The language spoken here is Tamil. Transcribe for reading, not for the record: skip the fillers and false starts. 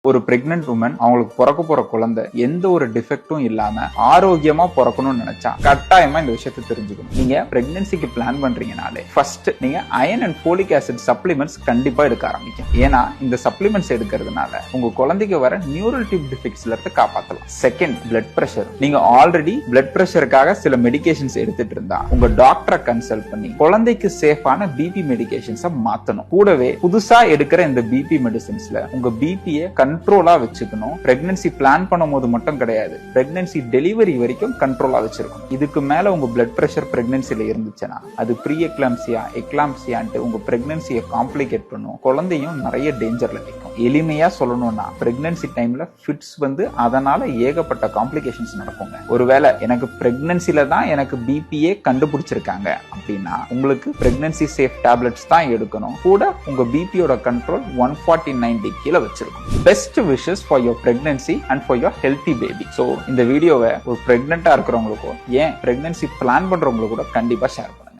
ஒரு பிரெக்னன்ட் உமன் அவங்களுக்கு பிறக்க போற குழந்தை எந்த ஒரு டிஃபெக்டும் இல்லாம ஆரோக்கியமா பிறக்கணும்னு நினைச்சா கட்டாயமா இந்த விஷயத்தை தெரிஞ்சுக்கணும். நீங்க பிரெக்னன்சிக்கு பிளான் பண்றீங்கனாலே ஃபர்ஸ்ட் நீங்க iron and folic acid supplements கண்டிப்பா எடுக்க ஆரம்பிக்கும். ஏன்னா இந்த சப்ளிமெண்ட்ஸ் எடுக்கிறதுனால உங்க குழந்தைக்கு வர நியூரல் டியூப் டிஃபெக்ட்ஸ்ல இருந்து காப்பாற்றலாம். Second, blood pressure. நீங்க ஆல்ரெடி பிளட் பிரஷருக்காக சில மெடிகேஷன்ஸ் எடுத்துட்டு இருந்தா உங்க டாக்டரை கன்சல்ட் பண்ணி குழந்தைக்கு சேஃபான பிபி மெடிகேஷன்ஸை மாத்தணும். கூடவே புதுசா எடுக்கிற இந்த பிபி மெடிசின்ஸ்ல உங்க பிபியை கண்ட்ரோலா வச்சுக்கணும். பிரெக்னன்சி பிளான் பண்ணும்போது மட்டும் கிடையாது, பிரெக்னன்சி டெலிவரி வரைக்கும் கண்ட்ரோலா வச்சிருக்கணும். இதுக்கு மேல உங்க பிளட் பிரஷர் பிரெக்னன்சில இருந்துச்சுன்னா அது ப்ரீ எக்லாம்சியா எக்லாம்சியான்ட்டு உங்க பிரெக்னன்சியை காம்ப்ளிகேட் பண்ணும். குழந்தையும் நிறைய டேஞ்சர்ல நிற்கும். எளிமையா சொல்லணும்னா பிரெக்னன்சி டைம்ல ஃபிட்ஸ் வந்து அதனால ஏகப்பட்ட காம்ப்ளிகேஷன்ஸ் நடக்குங்க. ஒருவேளை எனக்கு பிரெக்னன்சில தான் எனக்கு பிபிஏ கண்டுபிடிச்சிருக்காங்க அப்படின்னா உங்களுக்கு பிரெக்னன்சி சேஃப் டேப்லெட்ஸ் தான் எடுக்கணும். கூட உங்க பிபியோட கண்ட்ரோல் 140/90 கீழே வச்சிருக்கும். Best wishes for your pregnancy and for your healthy baby. So இந்த வீடியோவை ஒரு பிரெக்னெண்டா இருக்கிறவங்களுக்கும் ஏன் பிரெக்னன்சி பிளான் பண்றவங்களுக்கு கூட கண்டிப்பா ஷேர் பண்ணுங்க.